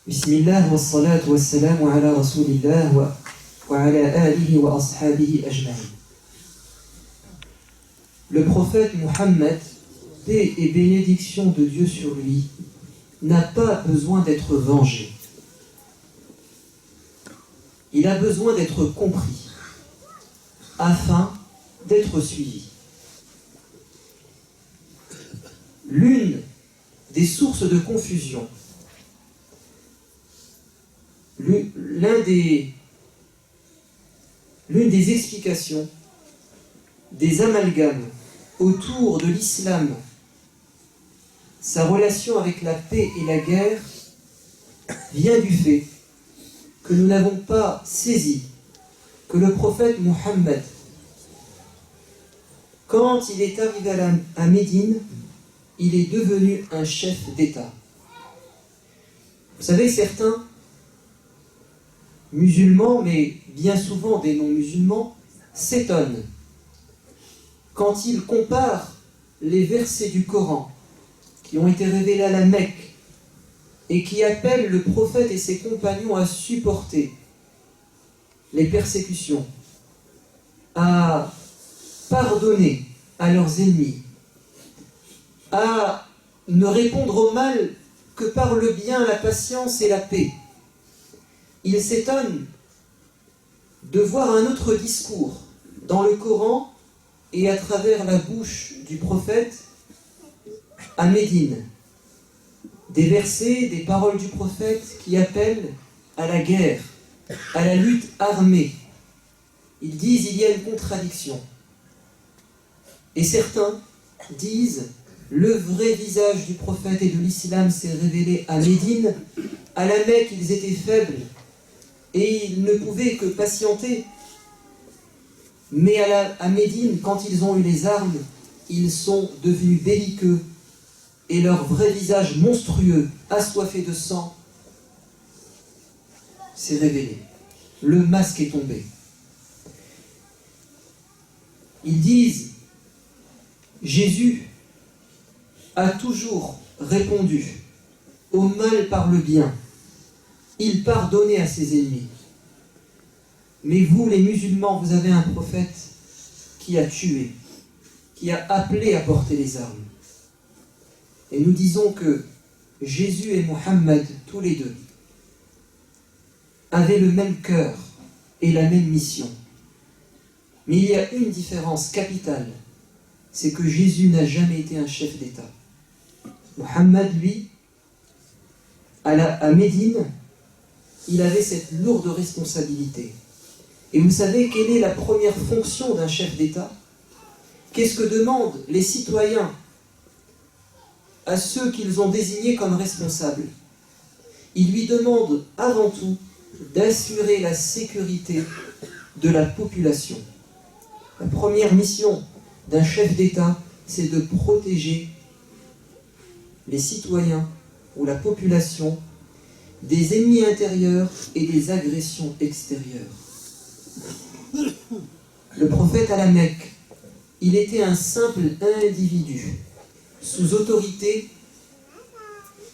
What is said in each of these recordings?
Bismillah wa salatu wa salamu ala rasulillah wa ala alihi wa ashabihi ajma'in. Le prophète Muhammad, paix et bénédiction de Dieu sur lui, n'a pas besoin d'être vengé. Il a besoin d'être compris, afin d'être suivi. L'une des sources de confusion, l'une des explications des amalgames autour de l'islam, sa relation avec la paix et la guerre, vient du fait que nous n'avons pas saisi que le prophète Muhammad, quand il est arrivé à Médine, il est devenu un chef d'État. Vous savez, certains musulmans, mais bien souvent des non-musulmans, s'étonnent quand ils comparent les versets du Coran qui ont été révélés à la Mecque et qui appellent le prophète et ses compagnons à supporter les persécutions, à pardonner à leurs ennemis, à ne répondre au mal que par le bien, la patience et la paix. Ils s'étonnent de voir un autre discours dans le Coran et à travers la bouche du prophète à Médine. Des versets, des paroles du prophète qui appellent à la guerre, à la lutte armée. Ils disent il y a une contradiction. Et certains disent le vrai visage du prophète et de l'islam s'est révélé à Médine. À la Mecque, ils étaient faibles et ils ne pouvaient que patienter. Mais à Médine, quand ils ont eu les armes, ils sont devenus belliqueux et leur vrai visage monstrueux, assoiffé de sang, s'est révélé. Le masque est tombé. Ils disent Jésus a toujours répondu au mal par le bien. Il pardonnait à ses ennemis. Mais vous, les musulmans, vous avez un prophète qui a tué, qui a appelé à porter les armes. Et nous disons que Jésus et Muhammad, tous les deux, avaient le même cœur et la même mission. Mais il y a une différence capitale, c'est que Jésus n'a jamais été un chef d'État. Muhammad, lui, à Médine, il avait cette lourde responsabilité. Et vous savez quelle est la première fonction d'un chef d'État? Qu'est-ce que demandent les citoyens à ceux qu'ils ont désignés comme responsables? Ils lui demandent avant tout d'assurer la sécurité de la population. La première mission d'un chef d'État, c'est de protéger les citoyens ou la population des ennemis intérieurs et des agressions extérieures. Le prophète à la Mecque, il était un simple individu sous autorité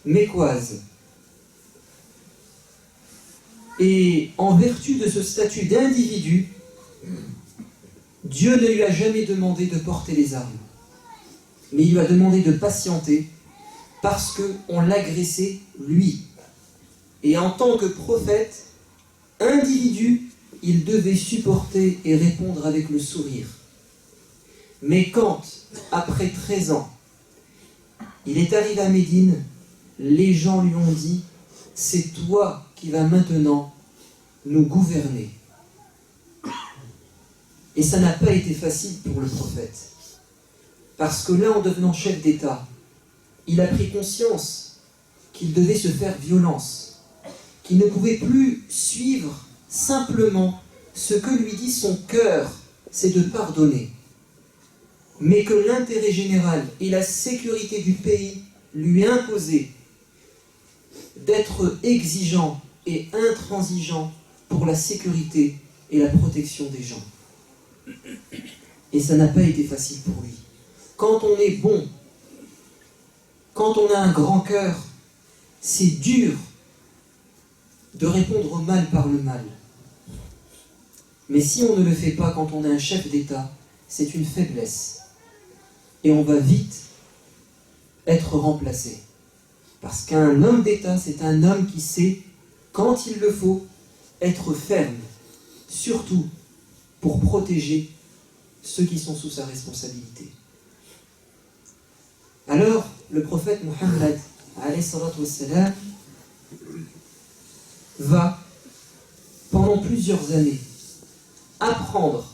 mécoise. Et en vertu de ce statut d'individu, Dieu ne lui a jamais demandé de porter les armes, mais il lui a demandé de patienter parce qu'on l'agressait lui. Et en tant que prophète, individu, il devait supporter et répondre avec le sourire. Mais quand, après 13 ans, il est arrivé à Médine, les gens lui ont dit « C'est toi qui vas maintenant nous gouverner ». Et ça n'a pas été facile pour le prophète. Parce que là, en devenant chef d'État, il a pris conscience qu'il devait se faire violence, qu'il ne pouvait plus suivre simplement ce que lui dit son cœur, c'est de pardonner. Mais que l'intérêt général et la sécurité du pays lui imposaient d'être exigeant et intransigeant pour la sécurité et la protection des gens. Et ça n'a pas été facile pour lui. Quand on est bon, quand on a un grand cœur, c'est dur de répondre au mal par le mal. Mais si on ne le fait pas quand on est un chef d'État, c'est une faiblesse. Et on va vite être remplacé. Parce qu'un homme d'État, c'est un homme qui sait, quand il le faut, être ferme, surtout pour protéger ceux qui sont sous sa responsabilité. Alors, le prophète Mohammed, alayhi salatu wassalam, va, pendant plusieurs années, apprendre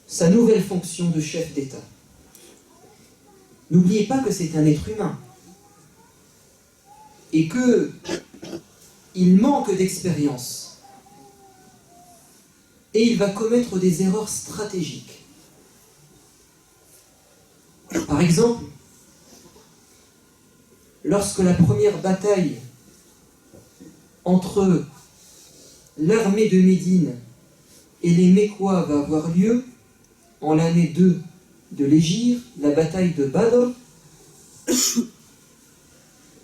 sa nouvelle fonction de chef d'État. N'oubliez pas que c'est un être humain et qu'il manque d'expérience et il va commettre des erreurs stratégiques. Par exemple, lorsque la première bataille entre l'armée de Médine et les Mécois va avoir lieu en l'année 2 de l'Hégire, la bataille de Badr,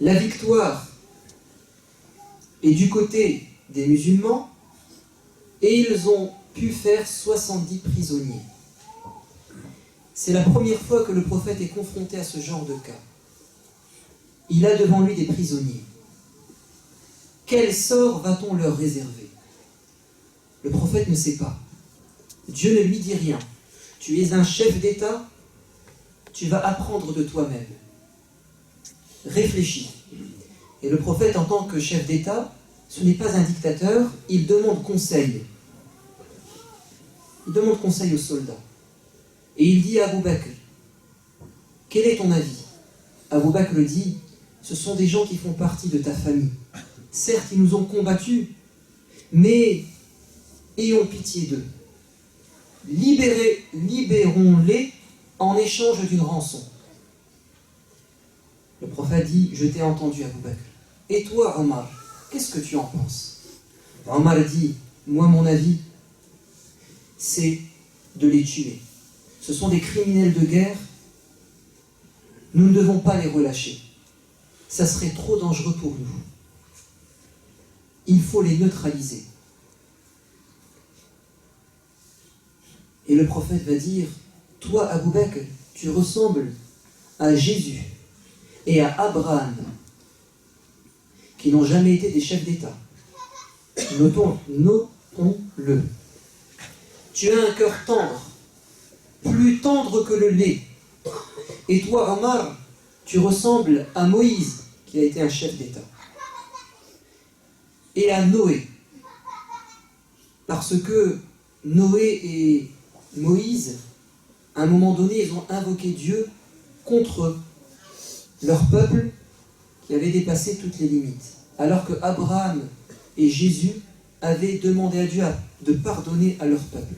la victoire est du côté des musulmans et ils ont pu faire 70 prisonniers. C'est la première fois que le prophète est confronté à ce genre de cas. Il a devant lui des prisonniers. Quel sort va-t-on leur réserver? Le prophète ne sait pas. Dieu ne lui dit rien. Tu es un chef d'État, tu vas apprendre de toi-même. Réfléchis. Et le prophète, en tant que chef d'État, ce n'est pas un dictateur, il demande conseil. Il demande conseil aux soldats. Et il dit à Abu Bakr, quel est ton avis? Abu Bakr dit, ce sont des gens qui font partie de ta famille. Certes, ils nous ont combattus, mais ayons pitié d'eux. Libérons-les en échange d'une rançon. Le prophète dit, je t'ai entendu, Abu Bakr. Et toi, Omar, qu'est-ce que tu en penses? Omar dit, moi, mon avis, c'est de les tuer. Ce sont des criminels de guerre. Nous ne devons pas les relâcher. Ça serait trop dangereux pour nous. Il faut les neutraliser. Et le prophète va dire, toi, Abu Bakr, tu ressembles à Jésus et à Abraham, qui n'ont jamais été des chefs d'État. Notons-le. Tu as un cœur tendre, plus tendre que le lait. Et toi, Omar, tu ressembles à Moïse, qui a été un chef d'État. Et à Noé. Parce que Noé et Moïse, à un moment donné, ils ont invoqué Dieu contre leur peuple qui avait dépassé toutes les limites. Alors que Abraham et Jésus avaient demandé à Dieu de pardonner à leur peuple.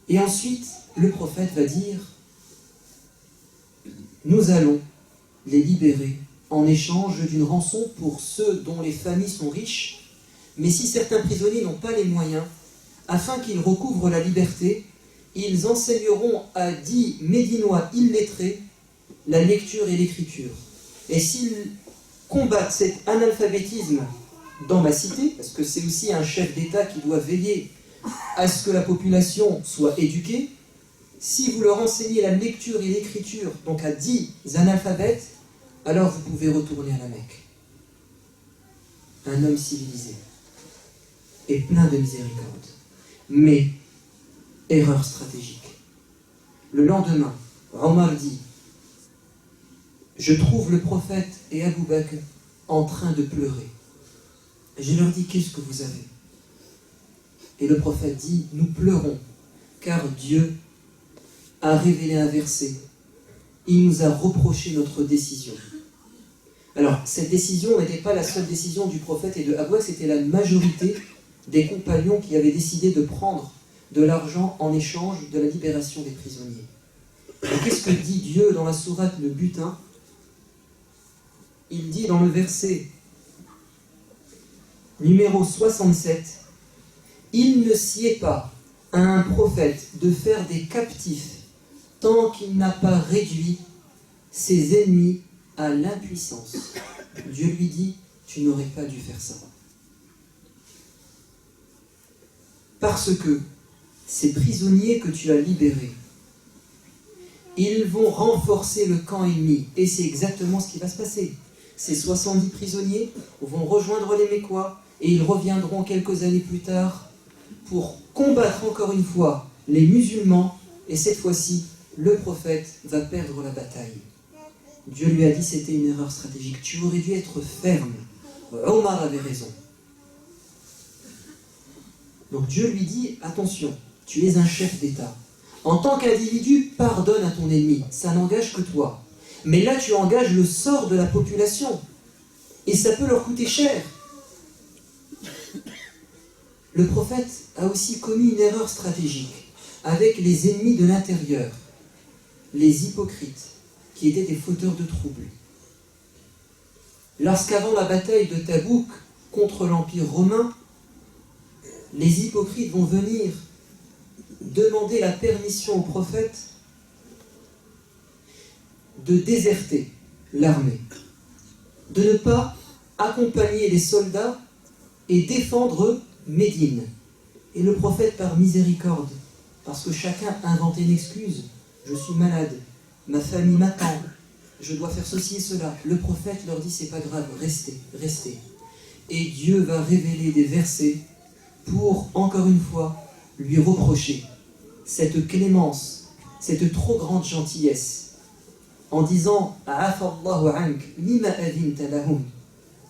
Et ensuite, le prophète va dire, nous allons les libérer en échange d'une rançon pour ceux dont les familles sont riches, mais si certains prisonniers n'ont pas les moyens, afin qu'ils recouvrent la liberté, ils enseigneront à 10 Médinois illettrés la lecture et l'écriture. Et s'ils combattent cet analphabétisme dans ma cité, parce que c'est aussi un chef d'État qui doit veiller à ce que la population soit éduquée, si vous leur enseignez la lecture et l'écriture, donc à 10 analphabètes, alors vous pouvez retourner à la Mecque. Un homme civilisé et plein de miséricorde. Mais, erreur stratégique. Le lendemain, Omar dit, je trouve le prophète et Abu Bakr en train de pleurer. Et je leur dis, qu'est-ce que vous avez? Et le prophète dit, nous pleurons, car Dieu a révélé un verset. Il nous a reproché notre décision. Alors, cette décision n'était pas la seule décision du prophète et de Abu Bakr, c'était la majorité des compagnons qui avaient décidé de prendre de l'argent en échange de la libération des prisonniers. Et qu'est-ce que dit Dieu dans la sourate Le Butin? Il dit dans le verset numéro 67, « Il ne sied pas à un prophète de faire des captifs tant qu'il n'a pas réduit ses ennemis à l'impuissance. » Dieu lui dit, tu n'aurais pas dû faire ça. Parce que ces prisonniers que tu as libérés, ils vont renforcer le camp ennemi. Et c'est exactement ce qui va se passer. Ces 70 prisonniers vont rejoindre les Mécois et ils reviendront quelques années plus tard pour combattre encore une fois les musulmans. Et cette fois-ci, le prophète va perdre la bataille. Dieu lui a dit c'était une erreur stratégique. Tu aurais dû être ferme. Omar avait raison. Donc Dieu lui dit attention, tu es un chef d'État. En tant qu'individu, pardonne à ton ennemi. Ça n'engage que toi. Mais là, tu engages le sort de la population. Et ça peut leur coûter cher. Le prophète a aussi commis une erreur stratégique avec les ennemis de l'intérieur, les hypocrites, qui étaient des fauteurs de troubles. Lorsqu'avant la bataille de Tabouk contre l'Empire romain, les hypocrites vont venir demander la permission au prophète de déserter l'armée, de ne pas accompagner les soldats et défendre Médine. Et le prophète, par miséricorde, parce que chacun inventait une excuse, je suis malade, ma famille m'attend, je dois faire ceci et cela. Le prophète leur dit, c'est pas grave, restez, restez. Et Dieu va révéler des versets pour, encore une fois, lui reprocher cette clémence, cette trop grande gentillesse, en disant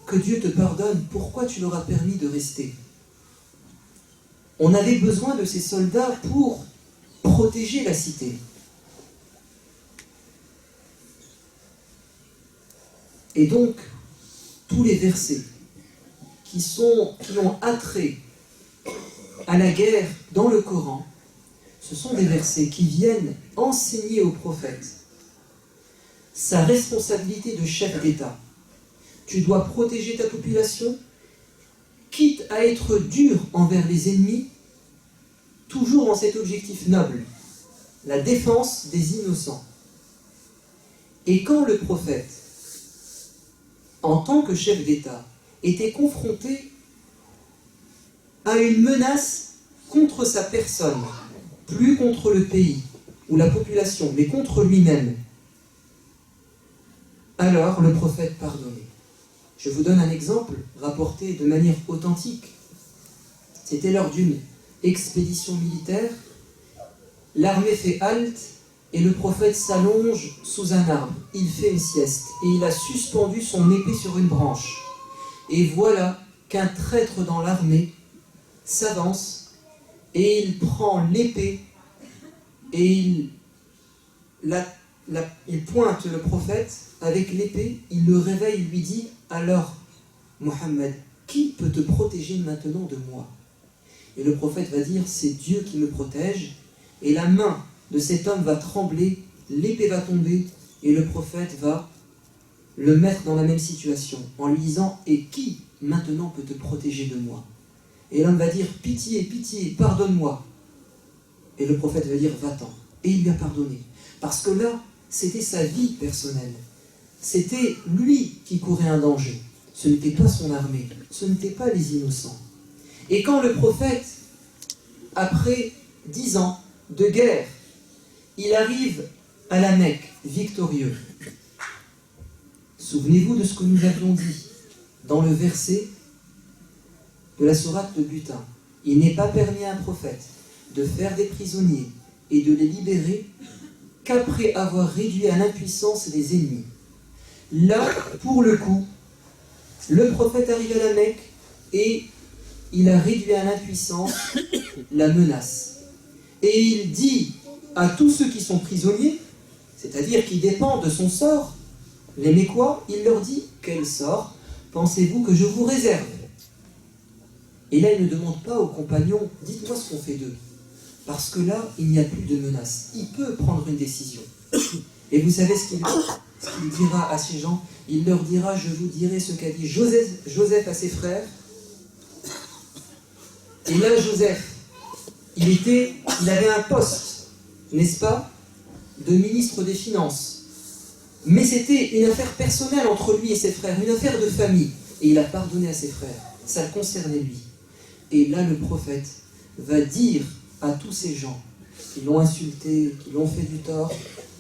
que Dieu te pardonne, pourquoi tu leur as permis de rester? On avait besoin de ces soldats pour protéger la cité. Et donc, tous les versets qui ont attrait à la guerre dans le Coran, ce sont des versets qui viennent enseigner au prophète sa responsabilité de chef d'État. Tu dois protéger ta population, quitte à être dur envers les ennemis, toujours en cet objectif noble, la défense des innocents. Et quand le prophète, en tant que chef d'État, était confronté à une menace contre sa personne, plus contre le pays ou la population, mais contre lui-même, alors le prophète pardonnait. Je vous donne un exemple rapporté de manière authentique. C'était lors d'une expédition militaire. L'armée fait halte et le prophète s'allonge sous un arbre. Il fait une sieste et il a suspendu son épée sur une branche. Et voilà qu'un traître dans l'armée s'avance et il prend l'épée et il pointe le prophète avec l'épée, il le réveille, il lui dit « Alors, Mohammed, qui peut te protéger maintenant de moi ?» Et le prophète va dire « C'est Dieu qui me protège. » Et la main de cet homme va trembler, l'épée va tomber, et le prophète va le mettre dans la même situation, en lui disant « Et qui maintenant peut te protéger de moi ?» Et l'homme va dire « Pitié, pitié, pardonne-moi. » Et le prophète va dire « Va-t'en. » Et il lui a pardonné. Parce que là, c'était sa vie personnelle. C'était lui qui courait un danger. Ce n'était pas son armée, ce n'étaient pas les innocents. Et quand le prophète, après 10 ans de guerre, il arrive à la Mecque, victorieux. Souvenez-vous de ce que nous avions dit dans le verset de la sourate de Butin. Il n'est pas permis à un prophète de faire des prisonniers et de les libérer qu'après avoir réduit à l'impuissance les ennemis. Là, pour le coup, le prophète arrive à la Mecque et il a réduit à l'impuissance la menace. Et il dit à tous ceux qui sont prisonniers, c'est-à-dire qui dépendent de son sort, les Mécois, il leur dit « Quel sort pensez-vous que je vous réserve ?» Et là, il ne demande pas aux compagnons « Dites-moi ce qu'on fait d'eux. » Parce que là, il n'y a plus de menace. Il peut prendre une décision. Et vous savez ce qu'il dira à ces gens? Il leur dira, je vous dirai ce qu'a dit Joseph à ses frères. Et là, Joseph, il avait un poste, n'est-ce pas, de ministre des Finances. Mais c'était une affaire personnelle entre lui et ses frères, une affaire de famille. Et il a pardonné à ses frères. Ça le concernait lui. Et là, le prophète va dire à tous ces gens qui l'ont insulté, qui l'ont fait du tort,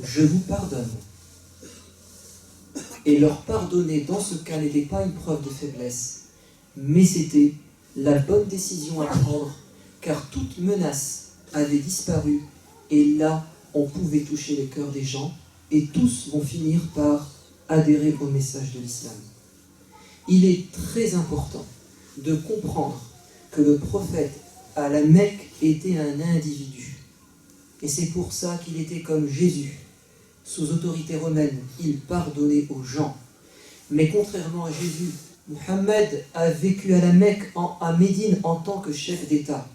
je vous pardonne. Et leur pardonner dans ce cas n'était pas une preuve de faiblesse, mais c'était la bonne décision à prendre, car toute menace avait disparu, et là, on pouvait toucher les cœurs des gens, et tous vont finir par adhérer au message de l'islam. Il est très important de comprendre que le prophète à la Mecque était un individu. Et c'est pour ça qu'il était comme Jésus. Sous autorité romaine, il pardonnait aux gens. Mais contrairement à Jésus, Muhammad a vécu à la Mecque, à Médine, en tant que chef d'État.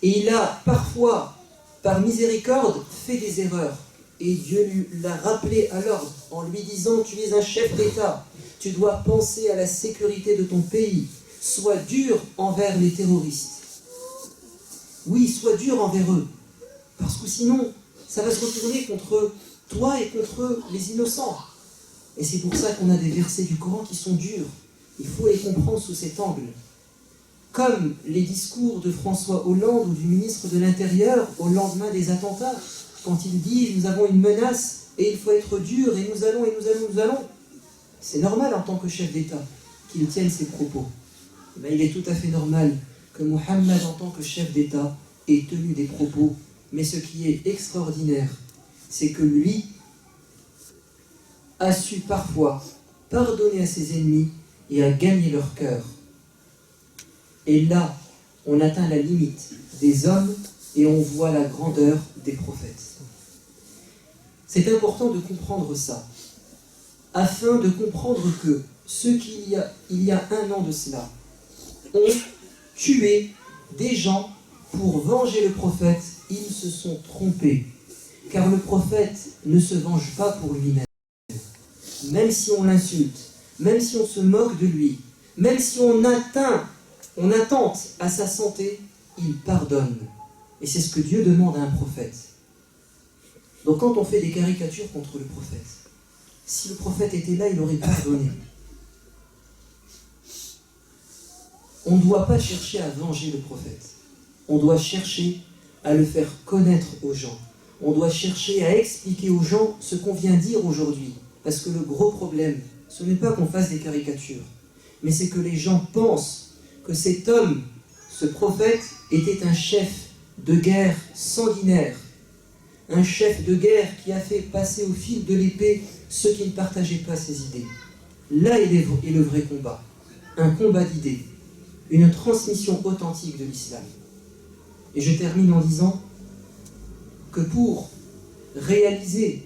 Et il a parfois, par miséricorde, fait des erreurs. Et Dieu l'a rappelé à l'ordre en lui disant « Tu es un chef d'État, tu dois penser à la sécurité de ton pays. Sois dur envers les terroristes. » Oui, sois dur envers eux. Parce que sinon, ça va se retourner contre toi et contre les innocents. Et c'est pour ça qu'on a des versets du Coran qui sont durs. Il faut les comprendre sous cet angle. Comme les discours de François Hollande ou du ministre de l'Intérieur au lendemain des attentats, quand il dit « Nous avons une menace et il faut être dur et nous allons, et nous allons, nous allons ». C'est normal en tant que chef d'État qu'il tienne ces propos. Mais il est tout à fait normal que Muhammad en tant que chef d'État ait tenu des propos. Mais ce qui est extraordinaire, c'est que lui a su parfois pardonner à ses ennemis et à gagner leur cœur. Et là, on atteint la limite des hommes et on voit la grandeur des prophètes. C'est important de comprendre ça, afin de comprendre que ceux qui, il y a un an de cela, ont tué des gens pour venger le prophète, ils se sont trompés. Car le prophète ne se venge pas pour lui-même. Même si on l'insulte, même si on se moque de lui, même si on attente à sa santé, il pardonne. Et c'est ce que Dieu demande à un prophète. Donc quand on fait des caricatures contre le prophète, si le prophète était là, il aurait pardonné. On ne doit pas chercher à venger le prophète. On doit chercher à le faire connaître aux gens. On doit chercher à expliquer aux gens ce qu'on vient dire aujourd'hui. Parce que le gros problème, ce n'est pas qu'on fasse des caricatures, mais c'est que les gens pensent que cet homme, ce prophète, était un chef de guerre sanguinaire. Un chef de guerre qui a fait passer au fil de l'épée ceux qui ne partageaient pas ses idées. Là est le vrai combat. Un combat d'idées. Une transmission authentique de l'islam. Et je termine en disant que pour réaliser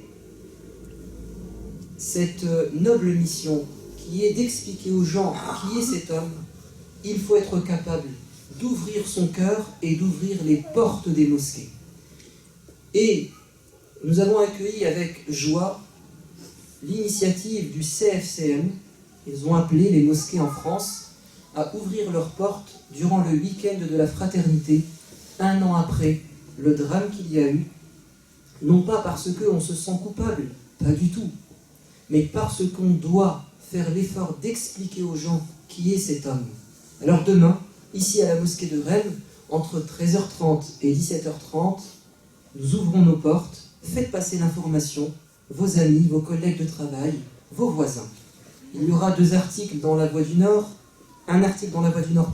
cette noble mission qui est d'expliquer aux gens qui est cet homme, il faut être capable d'ouvrir son cœur et d'ouvrir les portes des mosquées. Et nous avons accueilli avec joie l'initiative du CFCM, ils ont appelé les mosquées en France à ouvrir leurs portes durant le week-end de la fraternité, un an après le drame qu'il y a eu, non pas parce qu'on se sent coupable, pas du tout, mais parce qu'on doit faire l'effort d'expliquer aux gens qui est cet homme. Alors demain, ici à la mosquée de Rennes, entre 13h30 et 17h30, nous ouvrons nos portes, faites passer l'information, vos amis, vos collègues de travail, vos voisins. Il y aura 2 articles dans La Voix du Nord, un article dans La Voix du Nord,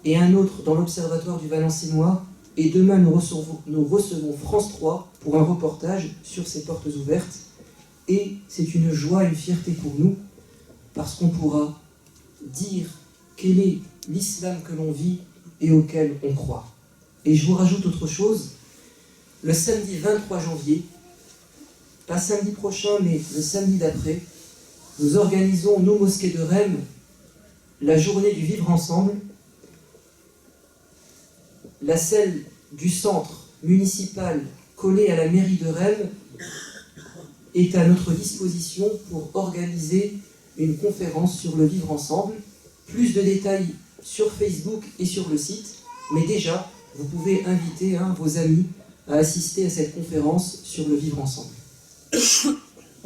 et un autre dans l'Observatoire du Valenciennois, et demain nous recevons France 3 pour un reportage sur ces portes ouvertes, et c'est une joie et une fierté pour nous, parce qu'on pourra dire quel est l'islam que l'on vit et auquel on croit. Et je vous rajoute autre chose, le samedi 23 janvier, pas samedi prochain, mais le samedi d'après, nous organisons, nous, mosquées de Rennes, la journée du vivre ensemble. La salle du centre municipal collée à la mairie de Rennes est à notre disposition pour organiser une conférence sur le vivre ensemble. Plus de détails sur Facebook et sur le site, mais déjà, vous pouvez inviter vos amis à assister à cette conférence sur le vivre ensemble.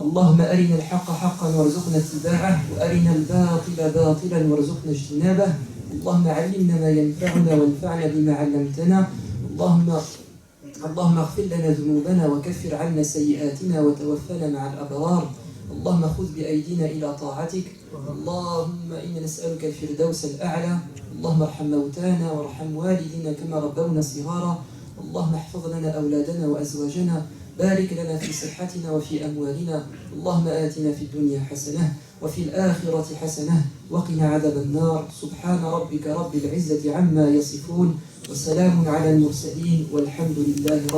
اللهم أرنا الحق حقا وارزقنا اتباعه وأرنا الباطل باطلا وارزقنا اجتنابه. اللهم علمنا ما ينفعنا وانفعنا بما علمتنا. اللهم اغفر لنا ذنوبنا وكفر عنا سيئاتنا وتوفنا مع الأبرار. اللهم خذ بأيدينا إلى طاعتك. اللهم إنا نسألك الفردوس الأعلى. اللهم ارحم موتانا وارحم والدينا كما ربونا صغارا. اللهم احفظ لنا أولادنا وأزواجنا. بارك لنا في صحتنا وفي أموالنا. اللهم آتنا في الدنيا حسنة وفي الآخرة حسنة وقنا عذاب النار. سبحان ربك رب العزة عما يصفون وسلام على المرسلين والحمد لله رب